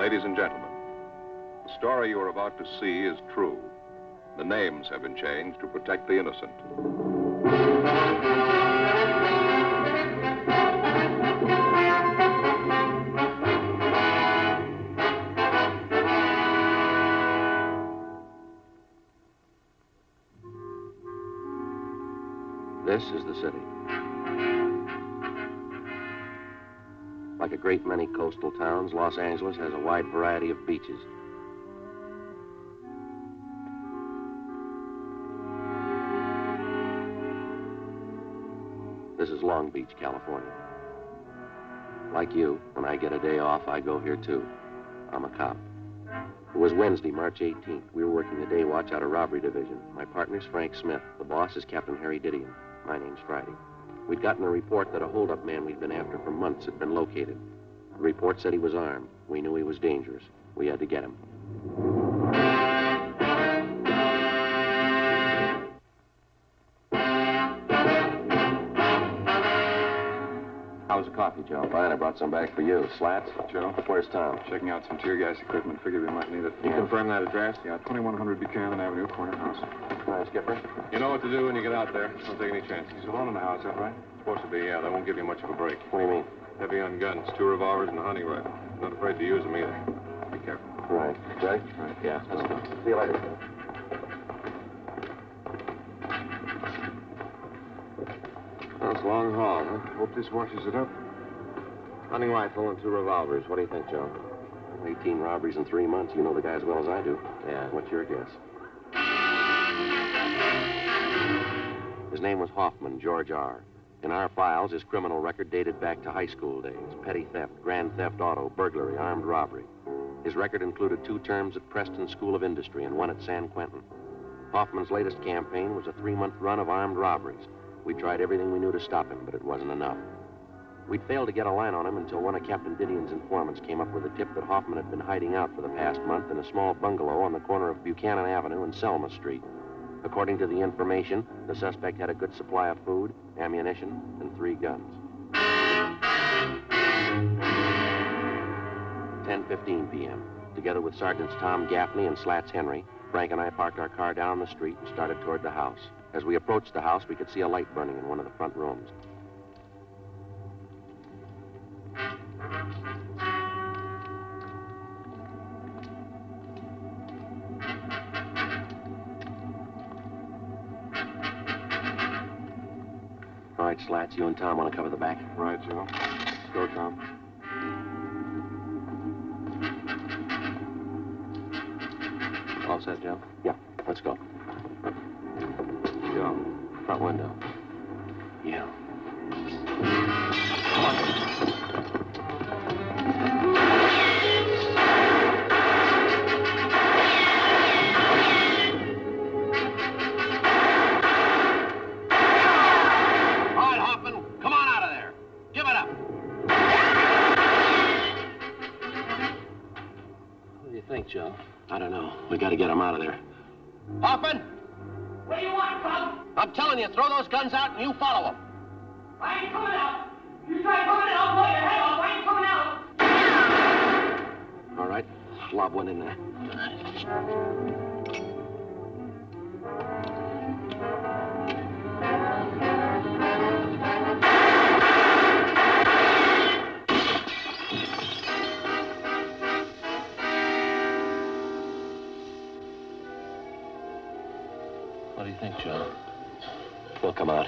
Ladies and gentlemen, the story you are about to see is true. The names have been changed to protect the innocent. This is the city. Like a great many coastal towns, Los Angeles has a wide variety of beaches. This is Long Beach, California. Like you, when I get a day off, I go here too. I'm a cop. It was Wednesday, March 18th. We were working the day watch out of Robbery Division. My partner's Frank Smith. The boss is Captain Harry Didion. My name's Friday. We'd gotten a report that a holdup man we'd been after for months had been located. The report said he was armed. We knew he was dangerous. We had to get him. How's the coffee, Joe? Fine, I brought some back for you. Slats? Joe? Where's Tom? Checking out some tear gas equipment. Figured we might need it. You confirm that address? Yeah, 2100 Buchanan Avenue, corner house. Hi, Skipper. You know what to do when you get out there. Don't take any chances. He's alone in the house, is that right? Supposed to be, yeah. They won't give you much of a break. What do you mean? Heavy on guns, 2 revolvers and a hunting rifle. Not afraid to use them either. Be careful. Right. Ready? Right. Yeah, let's go. See you later. Well, it's a long haul, huh? Hope this washes it up. Hunting rifle and 2 revolvers. What do you think, Joe? 18 robberies in 3 months. You know the guy as well as I do. Yeah. What's your guess? His name was Hoffman, George R. In our files, his criminal record dated back to high school days. Petty theft, grand theft auto, burglary, armed robbery. His record included 2 terms at Preston School of Industry and 1 at San Quentin. Hoffman's latest campaign was a 3-month run of armed robberies. We tried everything we knew to stop him, but it wasn't enough. We'd failed to get a line on him until one of Captain Didion's informants came up with a tip that Hoffman had been hiding out for the past month in a small bungalow on the corner of Buchanan Avenue and Selma Street. According to the information, the suspect had a good supply of food, ammunition, and 3 guns. 10:15 p.m. Together with Sergeants Tom Gaffney and Slats Henry, Frank and I parked our car down the street and started toward the house. As we approached the house, we could see a light burning in one of the front rooms. All right, Slats, you and Tom want to cover the back? Right, Joe. Let's go, Tom. All set, Joe? Yeah, let's go. Joe. Front window. Yeah. Joe. I don't know. We got to get him out of there. Hoffman! What do you want, Cub? I'm telling you, throw those guns out and you follow them. I ain't coming out. You try coming in, I'll blow your head off. I ain't coming out. All right. Lob one in there. What do you think, Joe? We'll come out.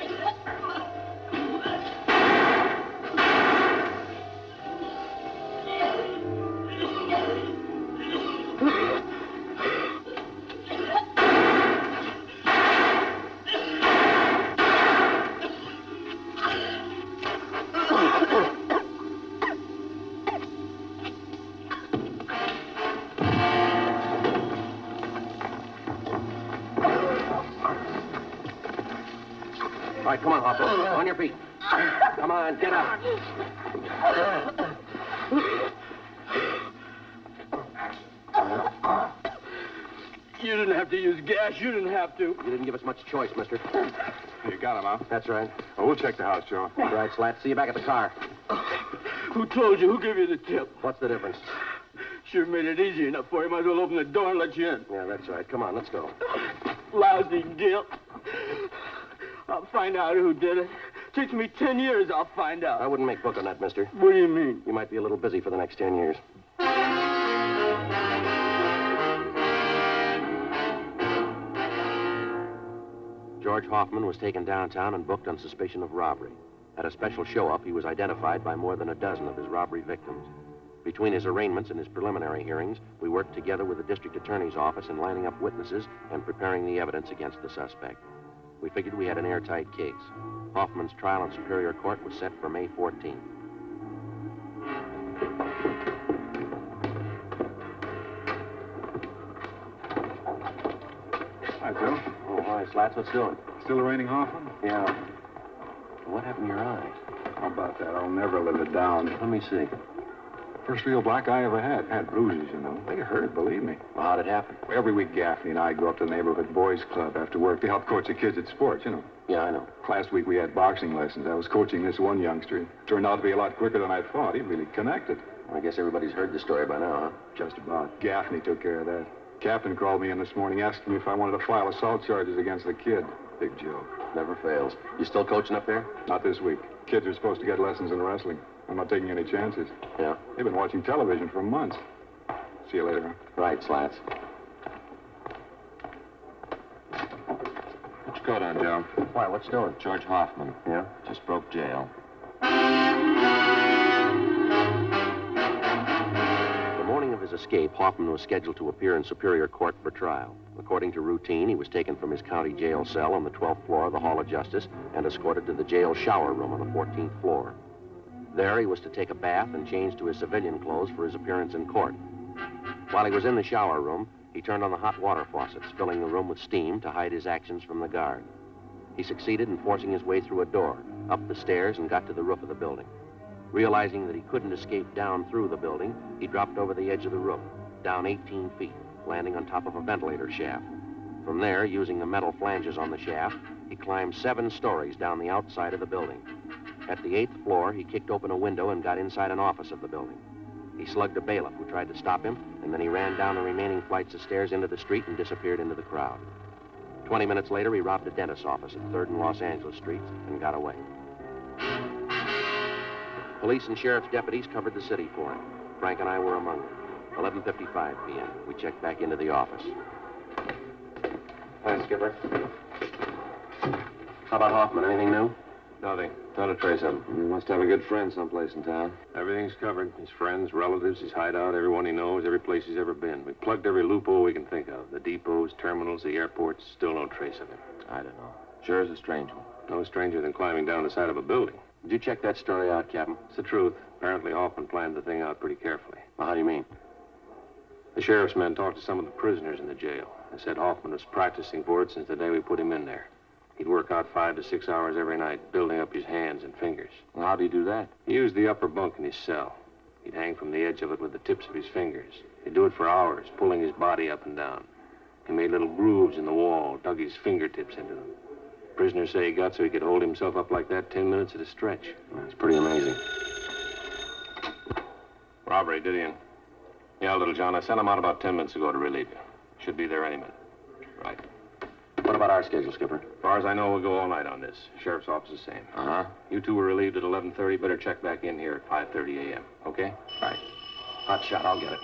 All right, come on, Hoffman. On your feet. Come on, get up. You didn't have to use gas. You didn't have to. You didn't give us much choice, mister. You got him, huh? That's right. Oh, we'll check the house, Joe. All right, Slat. See you back at the car. Who told you? Who gave you the tip? What's the difference? Sure made it easy enough for you. Might as well open the door and let you in. Yeah, that's right. Come on, let's go. Lousy guilt. I'll find out who did it. Takes me 10 years, I'll find out. I wouldn't make book on that, mister. What do you mean? You might be a little busy for the next 10 years. George Hoffman was taken downtown and booked on suspicion of robbery. At a special show-up, he was identified by more than a dozen of his robbery victims. Between his arraignments and his preliminary hearings, we worked together with the district attorney's office in lining up witnesses and preparing the evidence against the suspect. We figured we had an airtight case. Hoffman's trial in Superior Court was set for May 14th. Hi, Joe. Oh, hi, Slats. What's doing? Still arraigning Hoffman? Yeah. What happened to your eye? How about that? I'll never live it down. Let me see. First real black eye I ever had. Had bruises, you know. They hurt, believe me. Well, how'd it happen? Every week, Gaffney and I go up to the neighborhood boys' club after work to help coach the kids at sports, you know. Yeah, I know. Last week we had boxing lessons. I was coaching this one youngster. He turned out to be a lot quicker than I thought. He really connected. I guess everybody's heard the story by now, huh? Just about. Gaffney took care of that. Captain called me in this morning asking me if I wanted to file assault charges against the kid. Big joke. Never fails. You still coaching up there? Not this week. Kids are supposed to get lessons in wrestling. I'm not taking any chances. Yeah. They've been watching television for months. See you later, huh? Right, Slats. Put your coat on, Joe. Why, what's doing? George Hoffman. Yeah? Just broke jail. The morning of his escape, Hoffman was scheduled to appear in Superior Court for trial. According to routine, he was taken from his county jail cell on the 12th floor of the Hall of Justice and escorted to the jail shower room on the 14th floor. There, he was to take a bath and change to his civilian clothes for his appearance in court. While he was in the shower room, he turned on the hot water faucets, filling the room with steam to hide his actions from the guard. He succeeded in forcing his way through a door, up the stairs, and got to the roof of the building. Realizing that he couldn't escape down through the building, he dropped over the edge of the roof, down 18 feet, landing on top of a ventilator shaft. From there, using the metal flanges on the shaft, he climbed 7 stories down the outside of the building. At the 8th floor, he kicked open a window and got inside an office of the building. He slugged a bailiff who tried to stop him, and then he ran down the remaining flights of stairs into the street and disappeared into the crowd. 20 minutes later, he robbed a dentist's office at 3rd and Los Angeles Streets and got away. Police and sheriff's deputies covered the city for him. Frank and I were among them. 11:55 p.m. We checked back into the office. Hi, Skipper. How about Hoffman? Anything new? Nothing. Not a trace of him. He must have a good friend someplace in town. Everything's covered. His friends, relatives, his hideout, everyone he knows, every place he's ever been. We plugged every loophole we can think of. The depots, terminals, the airports. Still no trace of him. I don't know. Sure is a strange one. No stranger than climbing down the side of a building. Did you check that story out, Captain? It's the truth. Apparently Hoffman planned the thing out pretty carefully. Well, how do you mean? The sheriff's men talked to some of the prisoners in the jail. They said Hoffman was practicing for it since the day we put him in there. He'd work out 5 to 6 hours every night, building up his hands and fingers. Well, how'd he do that? He used the upper bunk in his cell. He'd hang from the edge of it with the tips of his fingers. He'd do it for hours, pulling his body up and down. He made little grooves in the wall, dug his fingertips into them. Prisoners say he got so he could hold himself up like that 10 minutes at a stretch. That's pretty amazing. Robbery, did he? Yeah, little John, I sent him out about 10 minutes ago to relieve you. Should be there any minute. Right. What about our schedule, Skipper? As far as I know, we'll go all night on this. Sheriff's office the same. Uh-huh. You two were relieved at 11:30. Better check back in here at 5:30 a.m., okay? Right. Hot shot, I'll get it.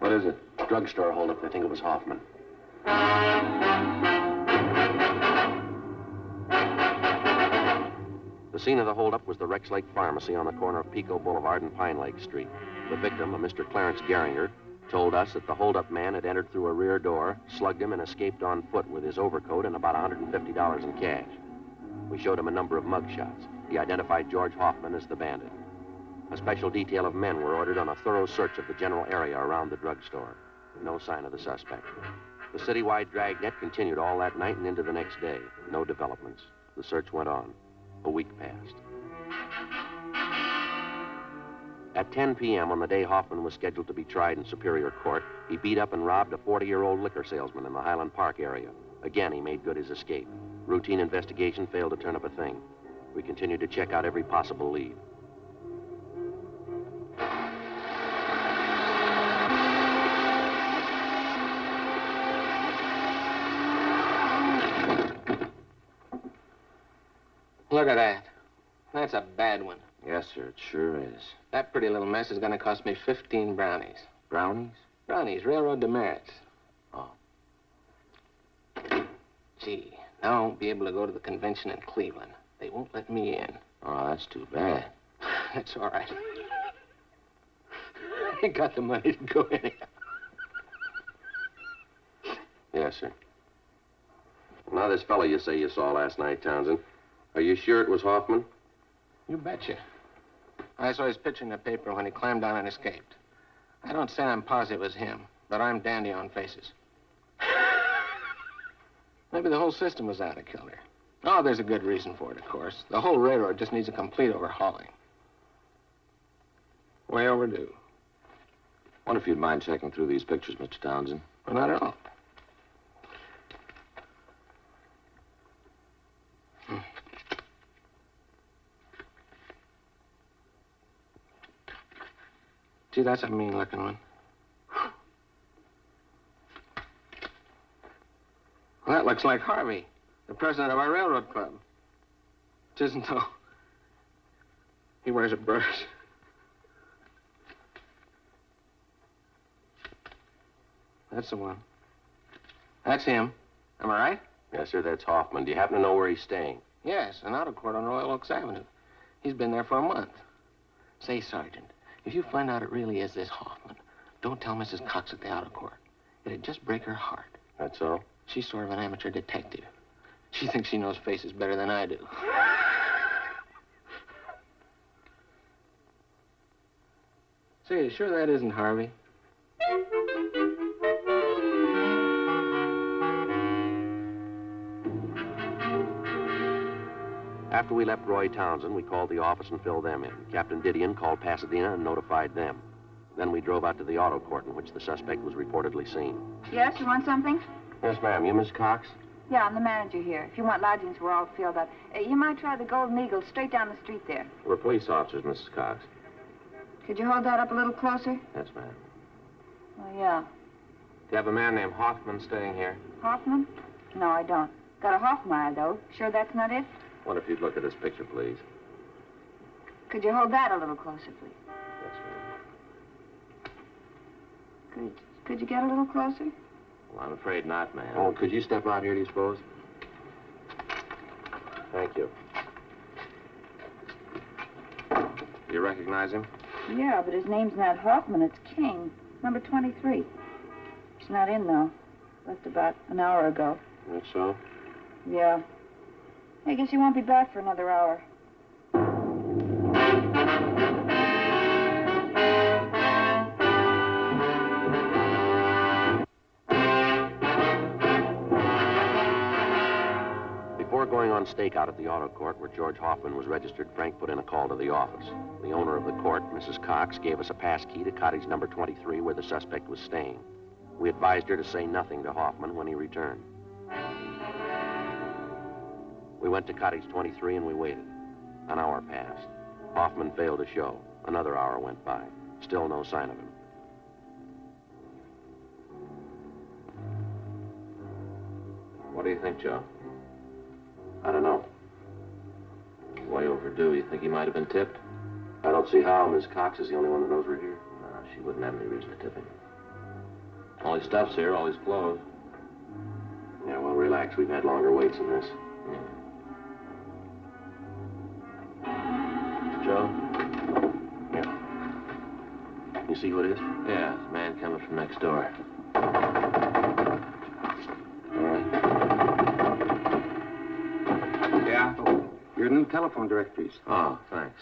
What is it? Drugstore holdup. They think it was Hoffman. The scene of the holdup was the Rex Lake Pharmacy on the corner of Pico Boulevard and Pine Lake Street. The victim, a Mr. Clarence Geringer, told us that the holdup man had entered through a rear door, slugged him, and escaped on foot with his overcoat and about $150 in cash. We showed him a number of mugshots. He identified George Hoffman as the bandit. A special detail of men were ordered on a thorough search of the general area around the drugstore. No sign of the suspect. The citywide dragnet continued all that night and into the next day. No developments. The search went on. A week passed. At 10 p.m. on the day Hoffman was scheduled to be tried in Superior Court, he beat up and robbed a 40-year-old liquor salesman in the Highland Park area. Again, he made good his escape. Routine investigation failed to turn up a thing. We continued to check out every possible lead. Look at that. That's a bad one. Yes, sir, it sure is. That pretty little mess is going to cost me 15 brownies. Brownies? Brownies, railroad demerits. Oh. Gee, now I won't be able to go to the convention in Cleveland. They won't let me in. Oh, that's too bad. That's all right. I got the money to go anyhow. Yes, sir. Now, this fellow you say you saw last night, Townsend, are you sure it was Hoffman? You betcha. I saw his picture in the paper when he climbed down and escaped. I don't say I'm positive it was him, but I'm dandy on faces. Maybe the whole system was out of kilter. Oh, there's a good reason for it, of course. The whole railroad just needs a complete overhauling. Way overdue. Wonder if you'd mind checking through these pictures, Mr. Townsend. Well, not at all. Gee, that's a mean-looking one. Well, that looks like Harvey, the president of our railroad club. It isn't, though. He wears a bird. That's the one. That's him. Am I right? Yes, sir, that's Hoffman. Do you happen to know where he's staying? Yes, an auto court on Royal Oaks Avenue. He's been there for a month. Say, Sergeant, if you find out it really is this Hoffman, don't tell Mrs. Cox at the auto court. It'd just break her heart. That's all? She's sort of an amateur detective. She thinks she knows faces better than I do. Say, you sure that isn't Harvey? After we left Roy Townsend, we called the office and filled them in. Captain Didion called Pasadena and notified them. Then we drove out to the auto court in which the suspect was reportedly seen. Yes, you want something? Yes, ma'am. You Miss Cox? Yeah, I'm the manager here. If you want lodgings, we're all filled up. You might try the Golden Eagle straight down the street there. We're police officers, Mrs. Cox. Could you hold that up a little closer? Yes, ma'am. Oh, yeah. Do you have a man named Hoffman staying here? Hoffman? No, I don't. Got a Hoffmeyer, though. Sure that's not it? Wonder if you'd look at this picture, please. Could you hold that a little closer, please? Yes, ma'am. Could you get a little closer? Well, I'm afraid not, ma'am. Oh, could you step out here, do you suppose? Thank you. You recognize him? Yeah, but his name's not Hoffman, it's King. Number 23. He's not in, though. Left about an hour ago. That's so? Yeah. I guess he won't be back for another hour. Before going on stakeout at the auto court where George Hoffman was registered, Frank put in a call to the office. The owner of the court, Mrs. Cox, gave us a pass key to cottage number 23 where the suspect was staying. We advised her to say nothing to Hoffman when he returned. We went to cottage 23 and we waited. An hour passed. Hoffman failed to show. Another hour went by. Still no sign of him. What do you think, Joe? I don't know. Way overdue. You think he might have been tipped? I don't see how. Miss Cox is the only one that knows we're here. No, she wouldn't have any reason to tip him. All his stuff's here, all his clothes. Yeah, well, relax. We've had longer waits than this. Joe? Yeah. You see who it is? Yeah, it's a man coming from next door. All right. Yeah? Your new telephone directories. Oh, thanks.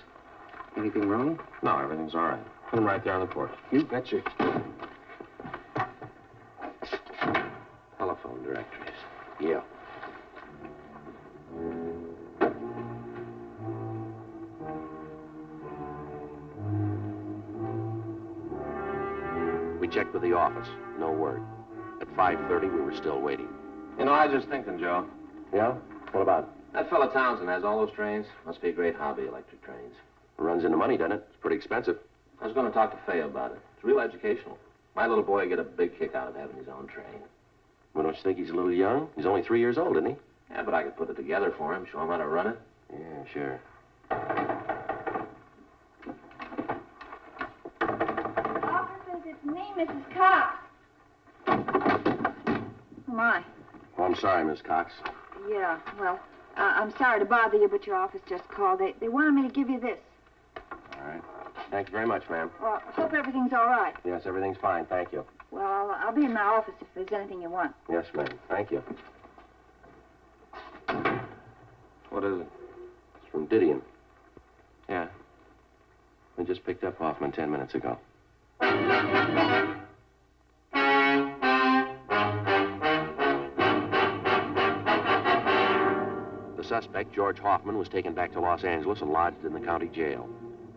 Anything wrong? No, everything's all right. Put him right there on the porch. You betcha. Telephone directories. Yeah. We checked with the office. No word. At 5:30, we were still waiting. You know, I was just thinking, Joe. Yeah? What about? That fella Townsend has all those trains. Must be a great hobby, electric trains. It runs into money, doesn't it? It's pretty expensive. I was going to talk to Fay about it. It's real educational. My little boy would get a big kick out of having his own train. Well, don't you think he's a little young? He's only 3 years old, isn't he? Yeah, but I could put it together for him, show him how to run it. Yeah, sure. Officers, it's me, Mrs. Cox. Who am I? Oh, I'm sorry, Miss Cox. Yeah, well, I'm sorry to bother you, but your office just called. They wanted me to give you this. All right. Thank you very much, ma'am. Well, hope everything's all right. Yes, everything's fine. Thank you. Well, I'll be in my office if there's anything you want. Yes, ma'am. Thank you. What is it? It's from Didion. Yeah. We just picked up Hoffman 10 minutes ago. The suspect, George Hoffman, was taken back to Los Angeles and lodged in the county jail.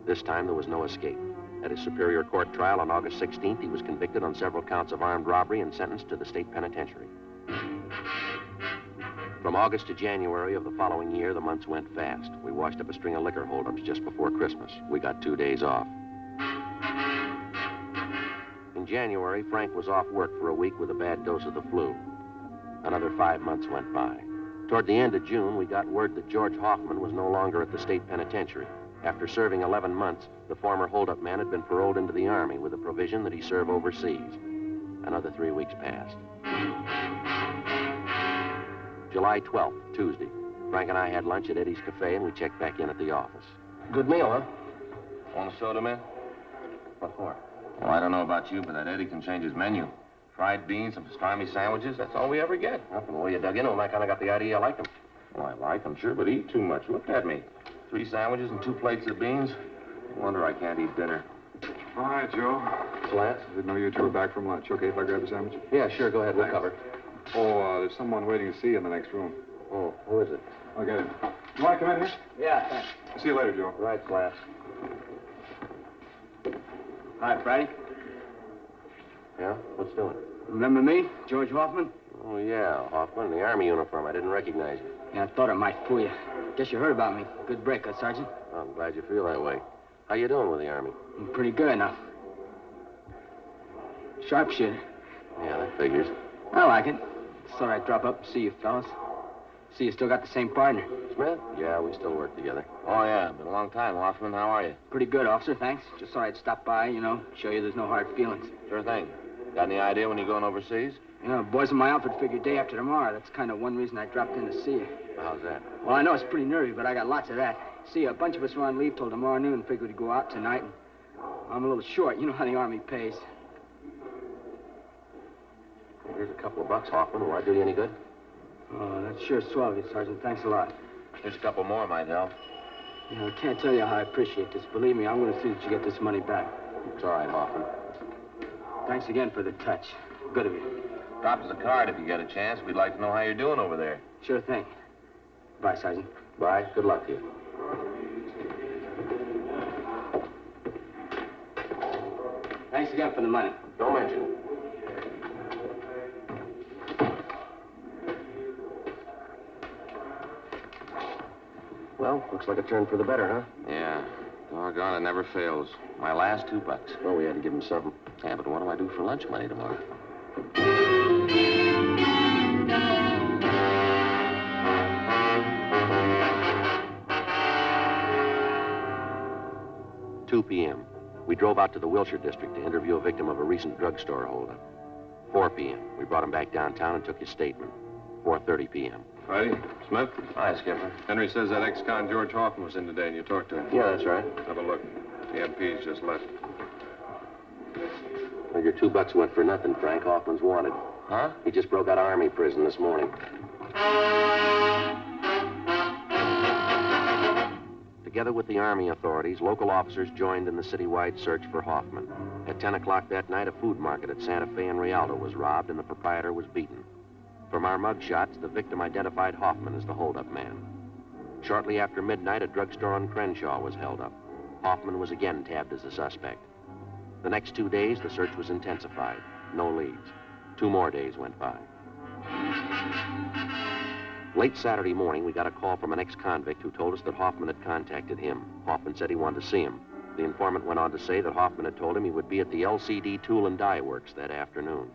This time, there was no escape. At his Superior Court trial on August 16th, he was convicted on several counts of armed robbery and sentenced to the state penitentiary. From August to January of the following year, the months went fast. We washed up a string of liquor holdups just before Christmas. We got 2 days off. In January, Frank was off work for a week with a bad dose of the flu. Another 5 months went by. Toward the end of June, we got word that George Hoffman was no longer at the state penitentiary. After serving 11 months, the former holdup man had been paroled into the Army with a provision that he serve overseas. Another 3 weeks passed. July 12th, Tuesday. Frank and I had lunch at Eddie's Cafe, and we checked back in at the office. Good meal, huh? Want a soda, man? What for? Well, I don't know about you, but that Eddie can change his menu. Fried beans, some pastrami sandwiches, that's all we ever get. Well, from the way you dug into him, I kind of got the idea you liked him. Well, I like them, sure, but eat too much. Look at me. 3 sandwiches and 2 plates of beans. No wonder I can't eat dinner. All right, Joe. Slats? Didn't know you two were back from lunch. Okay if I grab a sandwich? Yeah, sure, go ahead. We'll cover. Oh, there's someone waiting to see you in the next room. Oh, who is it? I'll get him. You want to come in here? Yeah, thanks. See you later, Joe. Right, Slats. Hi, Friday. Yeah? What's doing? Remember me, George Hoffman? Oh, yeah, Hoffman, in the Army uniform. I didn't recognize you. Yeah, I thought I might fool you. Guess you heard about me. Good break, huh, Sergeant? I'm glad you feel that way. How you doing with the Army? I'm pretty good enough. Sharpshooter. Yeah, that figures. I like it. Thought I'd drop up and see you fellas. See you still got the same partner. Smith? Yeah, we still work together. Oh, yeah, been a long time, Hoffman. How are you? Pretty good, officer, thanks. Just thought I'd stop by, show you there's no hard feelings. Sure thing. Got any idea when you're going overseas? Boys in my outfit figure day after tomorrow. That's kind of one reason I dropped in to see you. How's that? Well, I know it's pretty nervy, but I got lots of that. See, a bunch of us were on leave till tomorrow noon and figured we'd go out tonight, and I'm a little short. You know how the Army pays. Here's a couple of bucks, Hoffman. Will I do you any good? Oh, that's sure swell of you, Sergeant. Thanks a lot. Here's a couple more might help. I can't tell you how I appreciate this. Believe me, I'm going to see that you get this money back. It's all right, Hoffman. Thanks again for the touch. Good of you. Drop us a card if you get a chance. We'd like to know how you're doing over there. Sure thing. Bye, Sergeant. Bye. Good luck to you. Thanks again for the money. Don't mention it. Well, looks like a turn for the better, huh? Yeah. Doggone, it never fails. My last $2. Well, we had to give him something. Yeah, but what do I do for lunch money tomorrow? 2 p.m. We drove out to the Wilshire district to interview a victim of a recent drugstore holdup. 4 p.m. We brought him back downtown and took his statement. 4:30 p.m. Friday, Smith? Hi, Skipper. Henry says that ex-con George Hoffman was in today and you talked to him. Yeah, that's right. Have a look. The MP's just left. Well, your $2 went for nothing, Frank. Hoffman's wanted. Huh? He just broke out of Army prison this morning. Together with the Army authorities, local officers joined in the citywide search for Hoffman. At 10 o'clock that night, a food market at Santa Fe and Rialto was robbed and the proprietor was beaten. From our mugshots, the victim identified Hoffman as the holdup man. Shortly after midnight, a drugstore on Crenshaw was held up. Hoffman was again tabbed as a suspect. The next 2 days, the search was intensified. No leads. 2 more days went by. Late Saturday morning, we got a call from an ex-convict who told us that Hoffman had contacted him. Hoffman said he wanted to see him. The informant went on to say that Hoffman had told him he would be at the LCD Tool and Die Works that afternoon.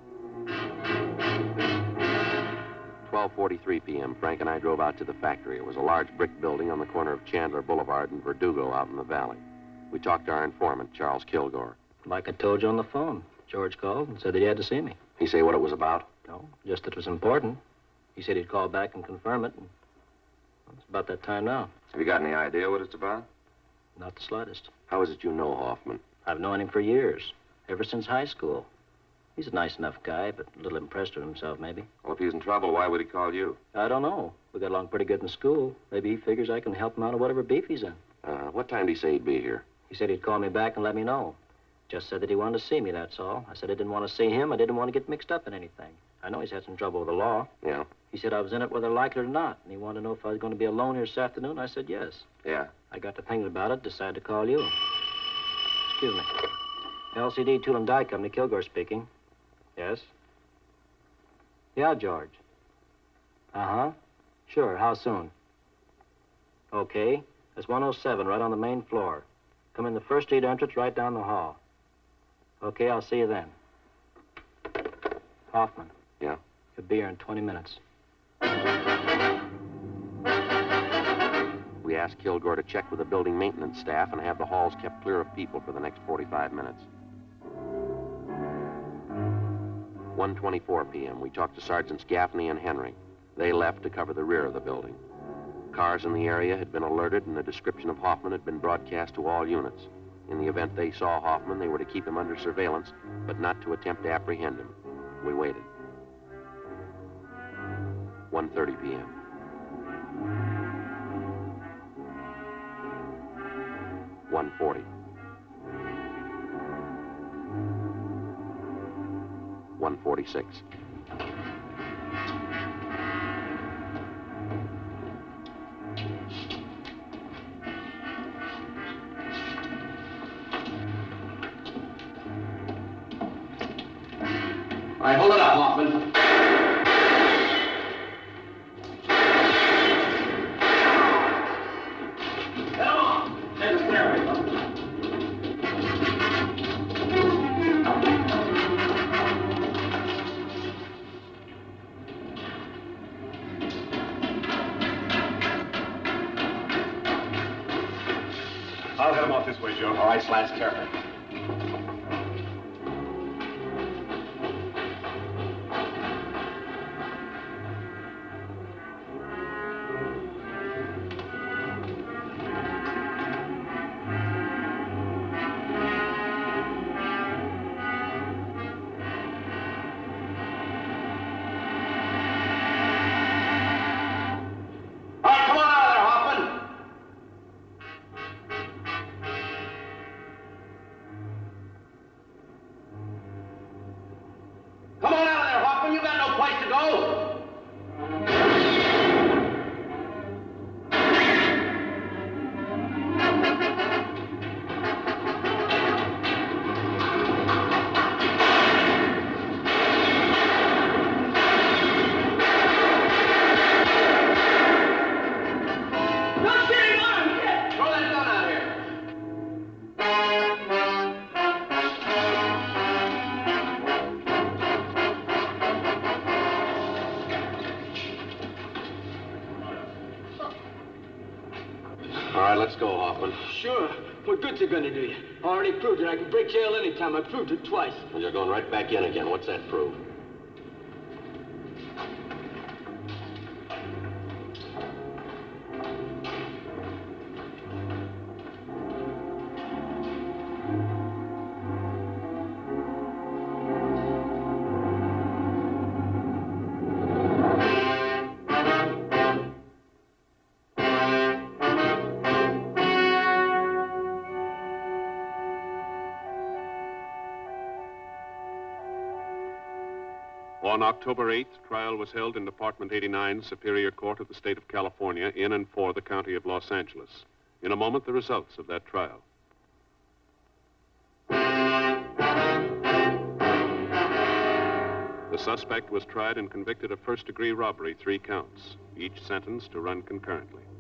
12:43 p.m., Frank and I drove out to the factory. It was a large brick building on the corner of Chandler Boulevard and Verdugo out in the valley. We talked to our informant, Charles Kilgore. Like I told you on the phone. George called and said that he had to see me. He say what it was about? No, just that it was important. He said he'd call back and confirm it. And well, it's about that time now. Have you got any idea what it's about? Not the slightest. How is it you know Hoffman? I've known him for years, ever since high school. He's a nice enough guy, but a little impressed with himself, maybe. Well, if he's in trouble, why would he call you? I don't know. We got along pretty good in school. Maybe he figures I can help him out of whatever beef he's in. What time did he say he'd be here? He said he'd call me back and let me know. Just said that he wanted to see me, that's all. I said I didn't want to see him. I didn't want to get mixed up in anything. I know he's had some trouble with the law. Yeah? He said I was in it whether I liked it or not. And he wanted to know if I was going to be alone here this afternoon. I said yes. Yeah. I got to thinking about it, decided to call you. Excuse me. LCD Tool and Die Company, Kilgore speaking. Yes? Yeah, George. Uh-huh. Sure, how soon? Okay. It's 107, right on the main floor. Come in the first street entrance, right down the hall. Okay, I'll see you then. Hoffman. Yeah? He'll be here in 20 minutes. We asked Kilgore to check with the building maintenance staff and have the halls kept clear of people for the next 45 minutes. 1:24 p.m. We talked to Sergeants Gaffney and Henry. They left to cover the rear of the building. Cars in the area had been alerted, and the description of Hoffman had been broadcast to all units. In the event they saw Hoffman, they were to keep him under surveillance, but not to attempt to apprehend him. We waited. 1:30 p.m. .140. 1:46. All right, hold it up, Hoffman. Get him on. Take the stairway. I'll head him off this way, Joe. All right, Slats, careful. Let's go, Hoffman. Sure. What good's it gonna do you? I already proved it. I can break jail anytime. I proved it twice. Well, you're going right back in again. What's that prove? On October 8th, trial was held in Department 89, Superior Court of the State of California, in and for the County of Los Angeles. In a moment, the results of that trial. The suspect was tried and convicted of first-degree robbery, 3 counts. each sentence to run concurrently.